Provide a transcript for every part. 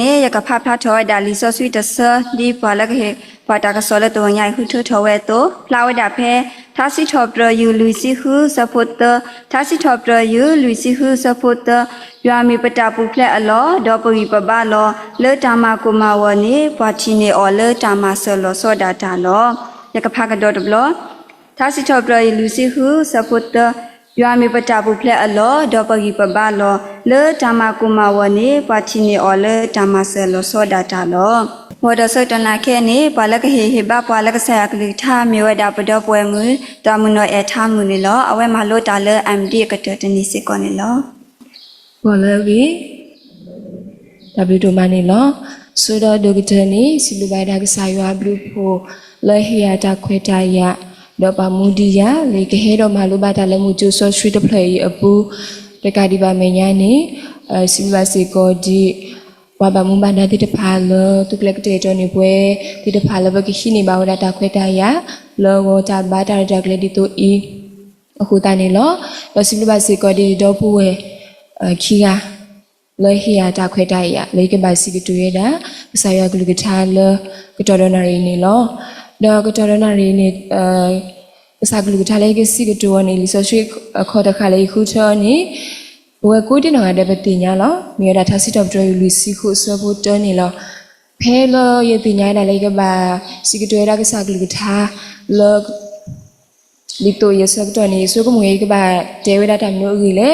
นี่อยากกับภาพพระทอยดาลิซอสวิตเซอร์ดีพอแล้วก็เฮพอตากระสอลตัวใหญ่คือเธอทอเวโตพลาวดาเพทัสซิทอปเรยูลุยซิฮูสปอตเตอร์ทัสซิทอปเรยูลุยซิฮูสปอตเตอร์ยามีปตาปุเพลอลอดอปวีปบาลอเลตามากุมาวนีปาชิเนอเลตามาเซลอโซดาตาลออยากกับพากระโดดบลอทัสซิทอปเรยูลุยซิฮูสปอตเตอร์ยามีปตาปุเพลอลอดอปวีปบาลอเลตามากุมาวนีปาชิเนอเลตามาเซลอโซดาตาลอวดสตนาแค่นี้ปาลกเฮบ้าปาลกแสกลิท่ามีวดาปดอปวยมือตามุนอท่ามือนี่ล้อเอาไว้มาโลตาเลอัมดีกระเตนิสิก่อนนี่ล้อบ่เลยวิดับดูมานี่ล้อสุดดอกเตนี่สิลูบายดากสายว่าบลูโพเลเฮียตาเควตายะดอปามูดียาเลกเฮดอมาลูบาตาเลมูจูโซสตรีทเพลย์อปูเดกาดิบาเมญานี่สิลูบาสิโกดีว่าบามุบันดาติดพาลตุกเล็กเตจอนี่เวติดพาลบกิชินีบาวดาตาเควตายะโลโกจาบาตาจากเลดิโตอีအခုတန်နေလောလစီလဘစီကောဒီတော့ပူဝဲခီယာလေဟီယာတာခွဲတိုင်ရလေကဘာစီကတူရတာဆာယကလူကထားလကတော်ရနာရီနေလောတော့ကတော်ရနာရီနေဆာကလူကထားလေကစီကတူဝနေလီဆိုရှိခေါ်တခါလေခုချောနေဘဝကိုတင်တော်တဲ့ပတိညာလောမြေတာသစီတော့တော်လူစီခုဆဘတ်တနေလောဖဲလောရတိညာတာလေကဘာစီကတူရကဆာကလူကထားလောဒီတိုရစကတော့နေဆိုကမွေကဘာတေဝဒတာမျိုးကြီးလေ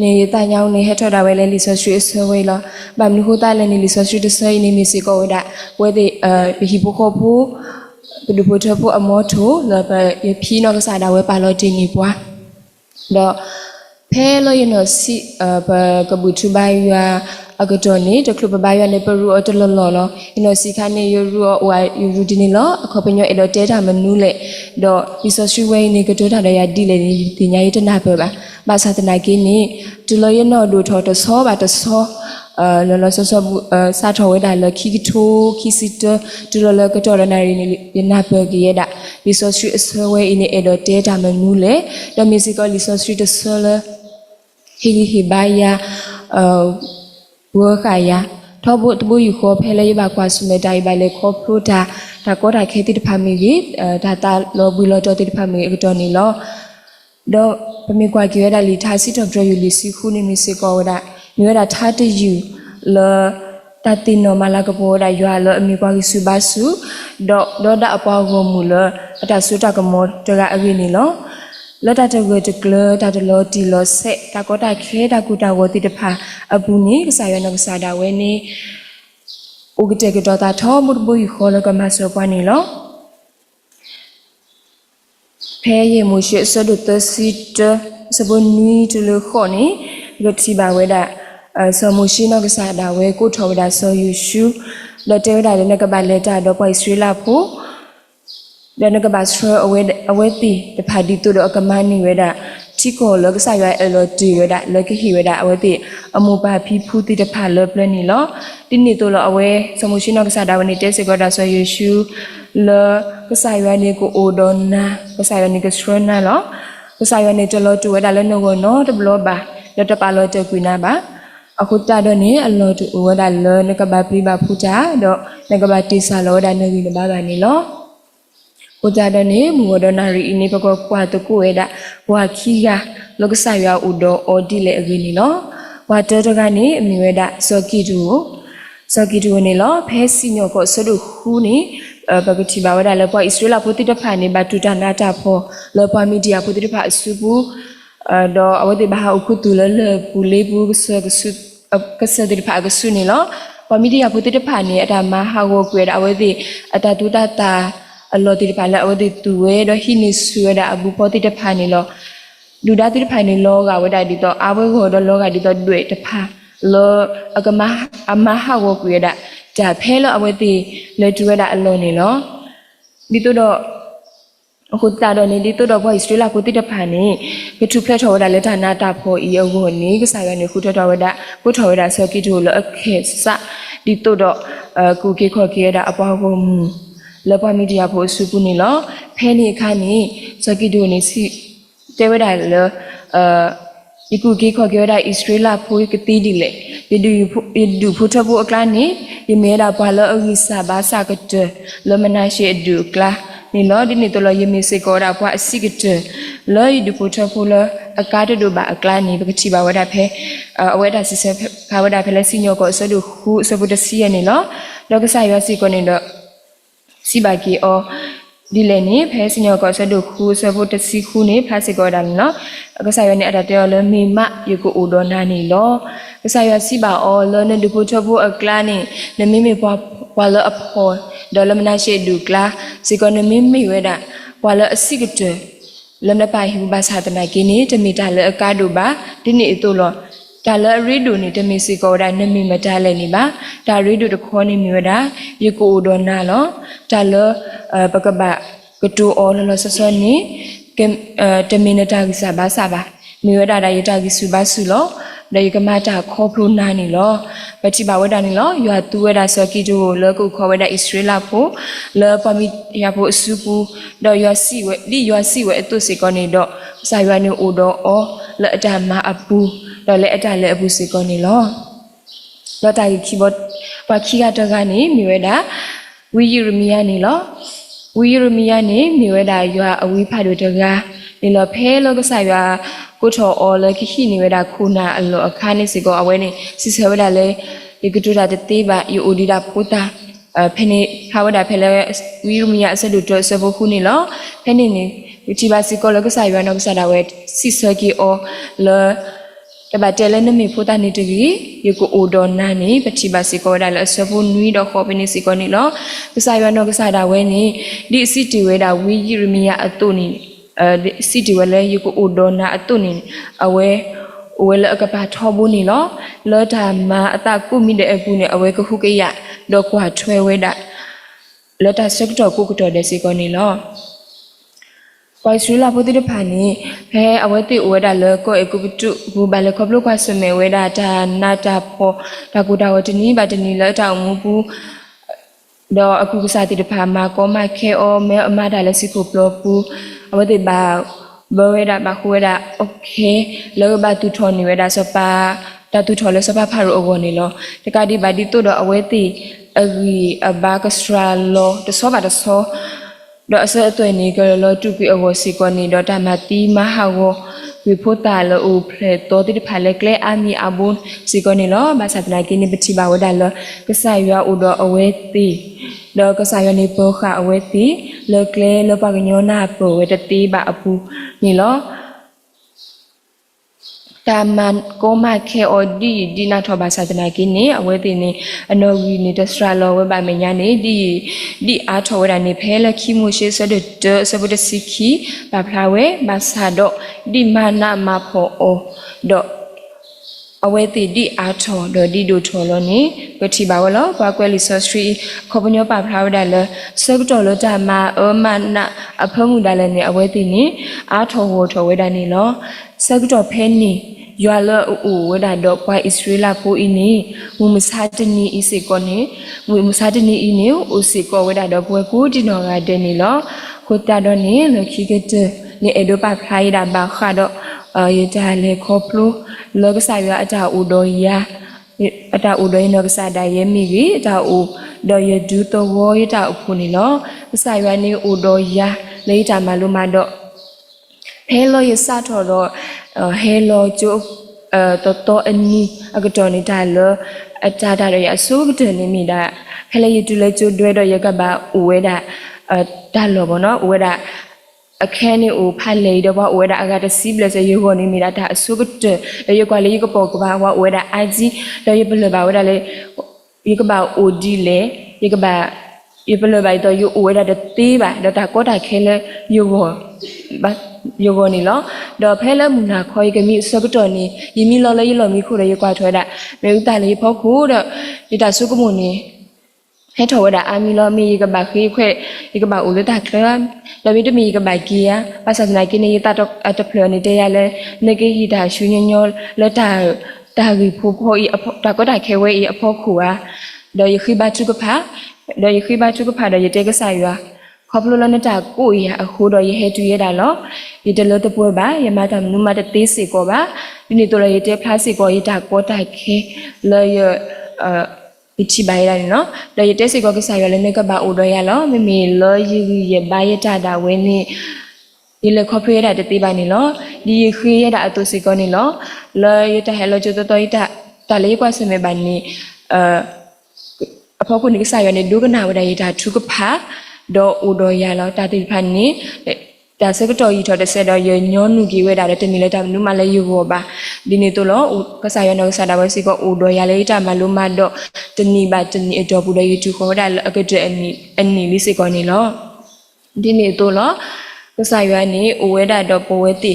နေတညောင်းနေဟထတာဝဲလေလီဆိုဆွေဆွေဝဲလောဘာမလို့ဟိုတာလေနေလီဆိုဆွေတဆွေနေမီစီကောဝဒဝဲတဲ့ဟီဘခိုဖူဘဒူပိုထဖူအမောထိုလဘရဖီနောကစားတာဝဲပါလောတင်နေပွားတော့ဖဲလို့ရနော်စီဘကဘူထူဘိုင်ယာအကတော်နေတကလဘဘိုင်ယာနေပရူအတလလောလောရနော်စီခါနေရူဝါယူရူဒီနေလောအခေါပညောအဲ့တော့တဲတာမနူးလေတော့ဒီဆိုဆွေဝဲနေကတော်တာရဒီလေဒီညာရတနာပဲပါဘာသာတနာကင်းနေတူလရနော်ဒူထောတဆောပါတဆောလောလောဆောဆောစာထောဝဲတာလခိကထိုခိစီတတူလကတော်ရနာရီနေနာပဲကြီးရတာဒီဆိုဆွေအဆွဲနေအဲ့တော့တဲတာမနူးလေတော့မီစီကလီဆိုဆွေတဆောလဟီဟီဘိုင်ယာဝခါယာထောဘုတဘူယူခေါ်ဖဲလေဘကွာဆုမတိုင်ပါလေခေါ်ဖလို့တာကောတာခဲတိတဖာမီကြီးဒါတာလောဘူးလောတော်တိတဖာမီအတော်နေလောတော့ပမေကွာကြရတာလီထားစီတော့ဒရယူလီစီခုနေမီစီကောဒါမြေရတာထားတယူလောတတိနောမလာကဘောဒါရွာလောအမေကွာကြီးစုပါစုတော့ဒါအပေါ်ကိုမူလောအတဆုတကမောတကအရင်းနေလောလောတာတကတကလတာတလောတီလောဆက်တာကောတာခဲတာကူတာဝတိတဖာအပူနေကစားရနကစားတာဝဲနေဥကတဲ့ကတော့တာထောမှုဘူခေါ်လကမဆောပွားနေလောဖဲရမှုရှိဆဒုတစီတစဘနွီတလခေါနေဂတိပါဝဲတာဆမှုရှိနကစားတာဝဲကိုထောဝဒါဆောယူရှုလောတဲဒါလည်းကပါလက်တာတော့ပွိုင်ဆွေးလာဖို့ဒနကဘာစရအဝဲတီတဖာဒီတူတော့ကမနီဝဲတာချီကိုလောကစားရအလောတီဝဲတာလောကဟီဝဲတာအဝဲတီအမူပါဖီဖူတီတဖာလောပလနီလောဒီနီတူလောအဝဲစမှုရှိနောကစားတာဝနေတဲစေကောတာဆိုယေရှုလောကစားရနေကိုအိုဒနာကစားရနေကစရနာလောကစားရနေတလောတူဝဲတာလည်းနောကောနော်တဘလောပါလောတပါလောတကွိနာပါအခုတာတော့နေအလောတူဝဲတာလောနကဘာပြပါဖူတာတော့နကဘာတိဆာလောဒါနေကြီးနဘာကနေလောကိုကြတဲ့နေမူဝဒနာရီနေပကောကွာတကူဝဲတာဝါခီယာလောကဆာရဥဒောအော်ဒီလေအကင်းနီလောဝါတဲတကနေအမီဝဲတာစောကီတူနေလောဖဲစီညောကိုဆဒုခူနေဘဂတိဘာဝဒါလောပွားဣစရလာပိုတိတဖာနေဘတူတနာတာဖောလောပွားမီဒီယာပိုတိတဖာအစုဘူးတော့အဝတိဘာအခုတူလလပူလေးဘူးကဆတိတဖာကဆုနေလောပွားမီဒီယာပိုတိတဖာနေအတာမဟာကိုကွေတာအဝတိအတာတူတာအလောတိတဖာလည်းအဝတိတူဝဲတော့ဟိနေဆွေတာအဘူပေါ်တိတဖာနေလောလူဒါတိတဖာနေလောကဝဲတာဒီတော့အဝဲကိုတော့လောကဒီတော့တွေ့တဖာလောအကမအမဟာကိုကွေတာဂျာဖဲလောအဝဲတိလေတူဝဲတာအလောနေလောဒီတော့အခုတာတော့နေဒီတော့ဘောဣစရလာကိုတိတဖာနေကထူဖလက်ထော်ဝဲတာလက်ဌာနတာဖို့ဤအဝကိုနေကစားရနေခုထတော်ဝဲတာကိုထော်ဝဲတာဆော်ကီတူလောအခေစဒီတော့ကူကေခေါ်ကေတာအပေါ်ကိုလောပမီဒီယာဖို့စုပူနေလောဖဲနေခါနေစကီဒိုနေစီတဲဝဲတာလော อีกูกีขอเกี่ยวได้อิสราเอลพูดกตีดีเลยดูพูดพูดกลานี่ยเมราปาลอกิสาบาสากเจลมนาเชดูกลานี่ล้อดินี่ตัวเรายเมสิกอราปาสิกเจลอยดูพูดพูดลอากาศดูบากลานี่ปกติบาวดาเพอวดาสิเซภาวดาเพลสิญญก็สะดูคูสะบุตเสียนี่ล้อแล้วก็ใส่ยาสิกอนี่ดอสิบากีอဒီလေနေဖဲစညောကောဆဒုခုဆဘုတစီခုနေဖာစီကောဒမ်နော်ကဆာယနေအတတေောလမီမယကိုအိုဒနာနီလောကဆာယစီပါအောလနေဒုဖုထဘုအကလာနေနမီမီပွားပွာလအဖောဒေါ်လမနာရှိဒုကလာစီကောနမီမီဝဲတာပွာလအစီကတဲလမနပိုင်ဟူဘာသာတနာကိနေတမီတာလအကာဒုပါဒီနေအတူလောတာလရီဒူနေတမီစီကောဒါနမီမတာလဲနေပါတာရီဒူတခေါနေမြဝဒါယကိုအိုဒနာလောတာလပကပကတူအော်လဆဆနီကတမင်တာကိစဘာစာဘာမြေဝဒတာယတာကိစုဘာစုလောဒေကမတာခေါပလိုနာနီလောပတိဘဝဒနီလောယွာတူဝဒဆကီတိုလောကုခေါဝဒဣစရေလဖို့လောပမီယဖို့အစုပူဒေါ်ယွာစီဝဲဒီယွာစီဝဲအတုစေကောနေတော့စာယွာနေအိုတော့အောလအတမအပူဒေါ်လေအတလေအပူစေကောနေလောလောတာခိဘောပခိကတော့ကနေမြေဝဒဝီယရမီယာနေလောဝီရမီယာနေမြေဝဒရွာအဝီဖတ်တို့တကားဒီလိုဖဲလောကဆိုင်ရွာကိုချောအော်လခိနေဝဒခုနာအလောအခါနေစီကောအဝဲနေစီဆဝဒလေဒီကတူတာတေးပါယူအိုဒီတာပူတာဖဲနေခါဝဒဖဲလေဝီရမီယာအစဒုတဆဘခုနေလောဖဲနေနေဒီချီပါစီကောလောကဆိုင်ရွာနောကဆတာဝဲစီဆကီအော်လောတပတ်တဲလည်းနမေဖိုတာနေတကြီးယေကိုအိုဒေါ်နာနေပတိပါစီကောဒါလည်းဆဖို့နွီတော့ခေါ်ပနေစီကောနေလောကစားရတော့ကစားတာဝဲနေဒီစီတီဝဲတာဝီယရမီယာအတုနေစီတီဝဲလည်းယေကိုအိုဒေါ်နာအတုနေအဝဲဝဲလအကပါထောဘူးနေလောလောတာမအတကုမိတဲ့အကူနေအဝဲကခုကရတော့ကွာထွဲဝဲတာလောတာစက်တော့ကုကတော်တဲ့စီကောနေလောကွာစရလာဖို့တဲ့ဖာနေဖဲအဝဲတိဝဲတာလောကောအကုပတုဘူဘလခေါပလောကွာစမဲဝဲတာတာနာတာဖောတာကူတာဝတနီဘာတနီလောတောင်မူဘူးတော့အခုကစားတဲ့ဖာမှာကောမခဲအောမဲအမတာလည်းစီကိုပလောပူအဝဲတိဘာဘဝဲတာဘာခွဲတာโอเคလောဘာတူထောနေဝဲတာစပါတာတူထောလဲစပါဖာရောအဝနေလောတကဒီဘာဒီတို့တော့အဝဲတိအဂီအဘာကစထရာလောတဆောဘာတဆောတော့အစအသွင်နေကြလောတူပြီးအဝစီကောနေတော့တမတီမဟာဝဝိဖို့တာလောဥဖလေတော်တိဖာလေကလေအာမီအဘွန်စီကောနေလောဘာသာတနာကိနေပတိဘာဝဒါလောကဆာရွာဥတော်အဝဲတိတော့ကဆာရွာနေပိုခအဝဲတိလောကလေလောပကညောနာပိုဝဲတတိဘာအပူနေလောတာမန်ကိုမခဲအော်ဒီနာထောဘာသာတနာကိနေအဝဲတိနေအနော်ဝီနေတစထရာလောဝဲပါမညာနေဒီအားထောဝဒနေဖဲလခိမှုရှိဆဒတဆဘဒစီခီဘာဖလာဝဲဘာသာတော့ဒီမာနာမဖောအောတော့အဝဲတိဒီအားထောတော့ဒီဒိုထောလောနေပတိပါဝလောဘာကွဲလီဆော့စထရီခေါပညောပါဖလာဝဒလစကတော်လောတာမာအမနာအဖမှုဒါလည်းနေအဝဲတိနေအားထောဝထောဝဲဒါနေလောစကတော်ဖဲနေယွာလောအိုဝဒါတော့ပွားဣစရေလပိုအင်းနေမူမစာတနီဣစေကောနေမူမစာတနီအင်းနေအိုစေကောဝဒါတော့ပွားကိုဒီနော်ကတဲ့နေလောကိုတာတော့နေလခိကတဲ့နေအဒိုပါဖလိုက်တာဘာခါတော့ရတာလေခေါပလိုလောကစားရအတာဥတော်ယာအတာဥတော်နောကစားတာရဲမိကြီးအတာဥတော်ရဒူတော်ဝရတာအခုနေလောကစားရနေဥတော်ယာလေတာမလို့မတော့ဟဲလောရစတော်တော့ဟဲလောကျိုတော်အနီအကတော်နေတာလောအတာတာရအစိုးကတဲ့နေမိတာဖဲလေရတူလေကျိုတွဲတော့ရကပါဥဝဲတာဒါလောဘောနော်ဥဝဲတာအခဲနေဥဖတ်လေတော့ဥဝဲတာအကတစီဘလစရေခေါနေမိတာဒါအစိုးကတဲ့ရကွာလေရကပေါ်ကပါဥဝဲတာအကြီးတော့ရပလပါဝဲတာလေရကပါအိုဒီလေရကပါရပလပါတော့ယူဥဝဲတာတေးပါတော့ဒါကောတာခဲလေယူဘောဘာယောဂနီလောတော့ဖဲလဲမူနာခေါ်ရကမိစကတော်နေယမီလော်လဲရလော်မီခုရရကွာထွဲတာမေဥတလေးဖောက်ခုတော့ဒီတာစုကမုန်နေဟဲထော်ဝဒါအာမီလော်မီကဘာခိခွဲဒီကဘာဦးလတာကလလော်မီတမီကဘာကီယာပါစစနိုင်ကိနေတတော့အတဖလနေတဲ့ရလဲနေကိဟီတာရှူညညောလတာတာဂီဖိုဖိုဤအဖောတာကောတာခဲဝဲဤအဖောခုအားတော့ယခိဘတုကဖာတော့ယခိဘတုကဖာတော့ယတေကဆိုင်ရွာ ขอบลนะจากกูยาโคดอยเฮตุยดาลอยเตลตะปัวบายามาตามนุมาตะติสิกอบาดินี่ตัวเลยเตพลาสิกอยตากอตาเคเลยปิชิบายดาเนาะเลยเตสิกอกิสายเลยเนกบาโอดอยาลไม่มีเลยยบายตาดาเวนี่ဒီလေခေါ်ဖေးရတဲ့တိပိုင်းနေလောဒီခရီးရတဲ့အတူစီကောနေလောလေရတဲ့ဟဲလောကျတော့တတလေးကွာစမေပိုင်းနေအဖေခုနေကစားရနေဒုကနာဝဒရတာထုကဖာဒေါ်ဦးတော်ရလောတာတိဖန်နေတာစကတော်ကြီးထော်တဲ့ဆက်တော့ရညောနုကြီးဝဲတာတဲ့တမီလက်တာနုမလည်းယူဘောပါဒီနေ့တော့လောကစားရနေကစားတာပဲစီကောဦးတော်ရလေးတာမလို့မတော့တနီပါတနီအတော်ဘူးတဲ့ယူထုခေါ်တာအကတဲ့အနီလေးစီကောနေလောဒီနေ့တော့လောကစားရနေအိုဝဲတာတော့ပိုဝဲတိ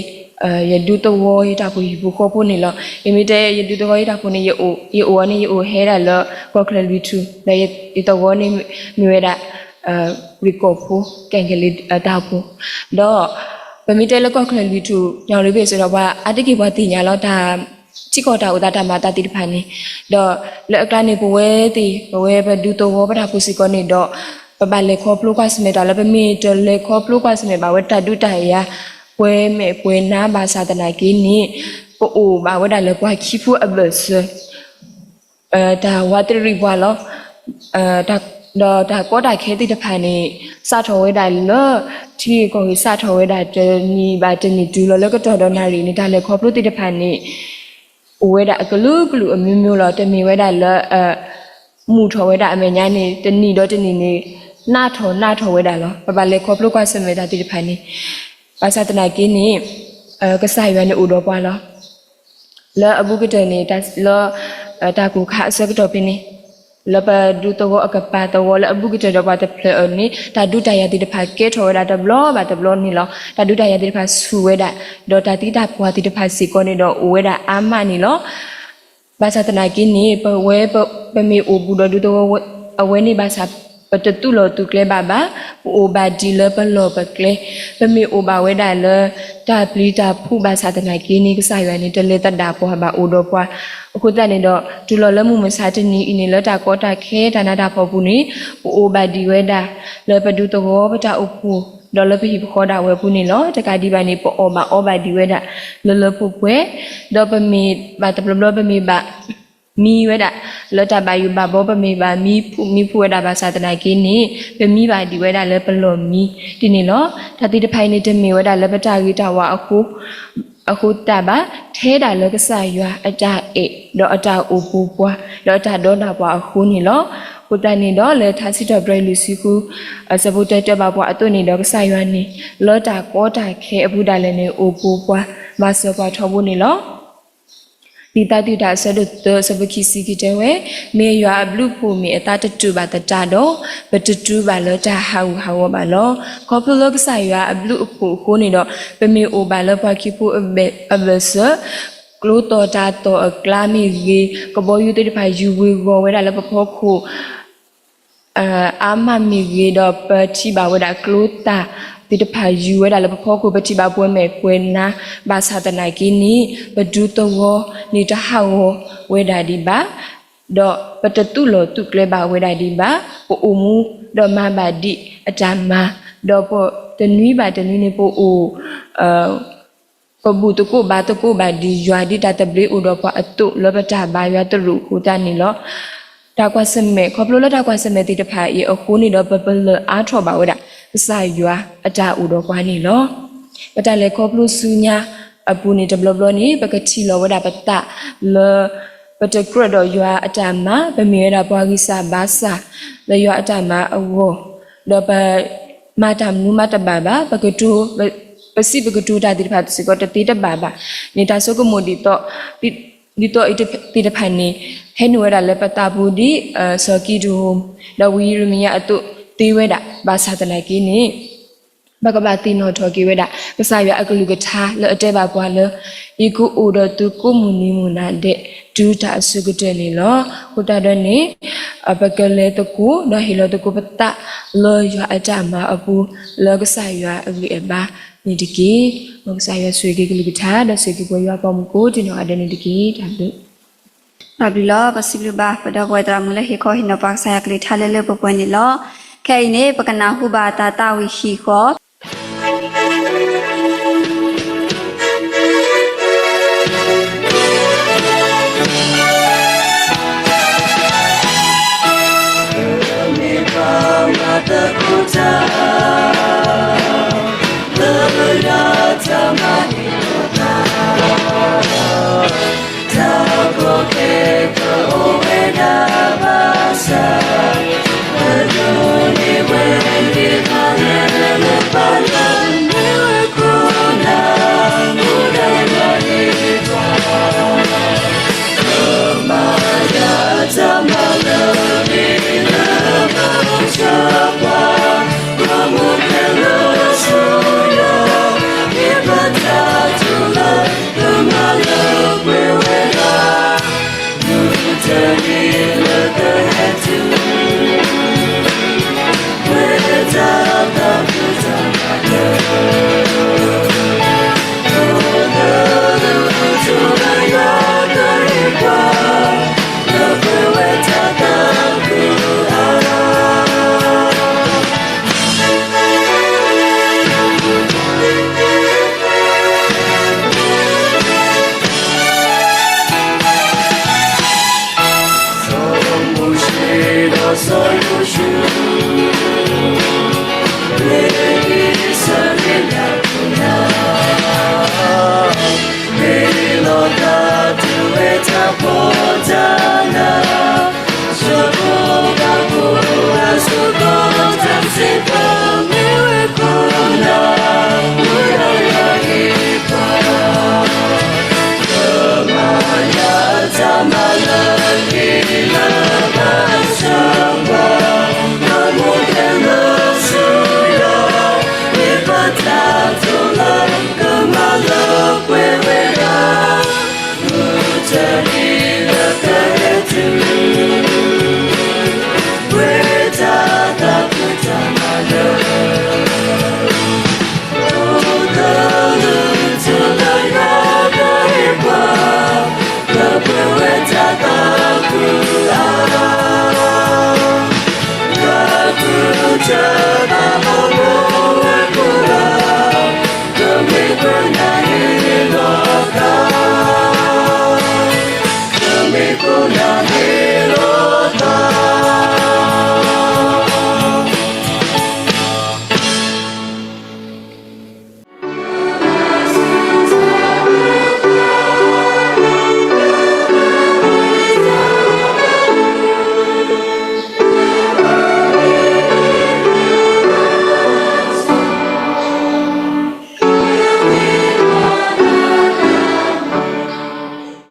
ရဒုတဝရတာကိုဘူခေါ်ဖို့နေလောအမီတဲ့ရဒုတဝရတာကိုနေရအိုနေအိုဟဲတာလောကောကလလီတူလေရတဝနေမြွေတာရီကောဖို့ကန်ကလေးတာဖို့တော့ပမီတဲ့လကောကလလီတူညောင်လေးပဲဆိုတော့ကအတကိဘတိညာလောတာချိကောတာဥဒတာမာတာတိတဖာနေတော့လက်အကနေပိုဝဲတိပိုဝဲဘဒုတဝပတာဖို့စီကောနေတော့ပပလေခေါပလုကစမေတာလပမီတလေခေါပလုကစမေဘာဝတဒုတရပွဲမဲ့ပွဲနာဘာသာတနာကိနိပိုအိုဘာဝဒါလေကွာခိဖူအဘစဒါဝတ်ရီဘွာလောဒါကောတာခဲတိတဖာနေစထောဝဲဒါလောတီကိုစထောဝဲဒါတနီဘာတနီဒူလောကတော်တော်နာရီနေဒါလေခေါပလုတိတဖာနေဝဲဒါအကလူကလူအမျိုးမျိုးလောတမီဝဲဒါလောမူထောဝဲဒါအမေညာနေတနီတော့တနီနေနာထောဝဲဒါလောပပလေခေါပလုကစမေတာတိတဖာနေဘာသာတနာကိနေကစားရနေဥတော်ပွားလောလောအဘုကတနေတလောတာကူခါစကတော့ပြနေလောပဒုတောအကပါတောလောအဘုကတတော့ပါတဖလနေတာဒုတရတိတဖာကဲထော်ရတာဘလောဘာတဘလောနေလောတာဒုတရတိတဖာဆူဝဲတာဒေါ်တာတိတာပွားတိတဖာစီကောနေတော့ဝဲတာအာမနေလောဘာသာတနာကိနေပဝဲပမေအိုဘူးဒုတောအဝဲနေဘာသာပတတူလောတူကလေဘာဘာအိုဘာဒီလပလောပကလေပမေအိုဘာဝဲဒါလတာပလီတာဖူဘာသာတနာကိနေကစားရနေတလေတတာပေါ်ဘာအိုတော့ပွားအခုတနေတော့ဒူလောလမှုမစားတနီအင်းလတာကောတာခဲဒါနာတာပေါ်ဘူးနေအိုဘာဒီဝဲဒါလပဒူတောပတာအဖူဒေါ်လပိခေါ်တာဝဲဘူးနေလောတကဒီပါနေပေါ်အောဘာဒီဝဲဒါလပပွဲဒေါ်ပမေဘာတဘလပမေဘာมีเวดาลตาบายุบาบ่ปะเมบามีผู้เวดาภาษาตนากินี่เปมีบาดีเวดาเลปะโลมีดินี่เนาะถ้าติตะไผนี่ตะเมเวดาเลปะตากีตาวาအခုတဘာထဲတာလကစားရွာအတာအေတော့အတာအိုပူပွားတော့အတာဒေါနာပွားအခုနေလောဟိုတန်နေတော့လေသာစီတော့ဘရလူစီကူစပုတ်တက်ပါပွားအတုနေတော့ကစားရွာနေလောတာကောတာခဲအပူတာလည်းနေအိုပူပွားမဆောပွားထောဖို့နေလောဒီတတိတာဆဒတ်စပခိစီကတဲ့ဝဲမေရွာဘလူဖူမီအတာတတူပါတတာတော့ဘတတူပါလောတာဟာဝပါလောကောပလောကဆာရွာဘလူဖူကိုနေတော့ပမေအိုပါလောပါခိဖူအဘဆကလိုတော်တာတော်ကလာမီကြီးကဘောယူတဲ့ဖာယူဝေဘောဝဲတာလပဖောခုအာမမီကြီးတော့ပတိပါဝဲတာကလိုတာတိတဖာယူဝဲတာလပဖောခုပတိပါပွဲမဲ့ကွယ်နာဘာသာတနာကိနီဘဒုတောနေတဟဝဝဲတာဒီပါတော့ပတတုလောတုကလေပါဝဲတာဒီပါပိုအမှုတော့မဘာဒီအတမတော့ပိုတနွီပါတနွီနေပိုအိုပဘူတကုဘာဒီရွာဒီတတပလေးဥတော့ပအတုလောပတာဘာရွာတလူဟူတန်နီလောတာကွာစမေခေါပလိုလတာကွာစမေတိတဖာရေအခုနေတော့ပပလအားထောပါဝဲတာစာရွာအတာဥတော့ကွာနေလောပတလေခေါပလိုစုညာအပူနေတဘလဘလနေပကတိလောဝဒပတလပတကရတော့ရွာအတာမဗမေရပွားကိစာဘာစာလေရွာအတာမအဝတော့ပမာတမနုမတဘာဘာပကတူပစီပကတူတာတိဖတ်စကောတတိတဘာဘာနေတာစကမိုဒီတော့ဒီတော့တိတဖန်နေဟဲနွေရလည်းပတာဘူးဒီစကီဒူဒဝီရမီယာအတုတေဝဲတာဘာသာတနာကိနေဘကဘာတိနောထောကိဝဲတာကစားရအကလူကထားလအတဲပါပွားလဤကုအိုဒတုကုမူနီမူနာတဲ့ဒူတာစုကတဲ့နေလောဟိုတာတော့နေဘကလေတကူတော့ဟီလောတကူပတလောရအကြမှာအပူလောကစားရအလီအဘာနေတကီမကစားရဆွေကလူကထားတော့ဆွေကကိုရပါမကိုဒီနော်အဒနေတကီဒါလို့နောက်ပြီးတော့ပစီလူဘာပဒဝဲတရမလဲဟေခေါ်ဟိနပါဆိုင်ကလေးထားလဲလဲပပွင့်နေလော แค่นี้ปกันนาหูบาตาตาวิชีขอ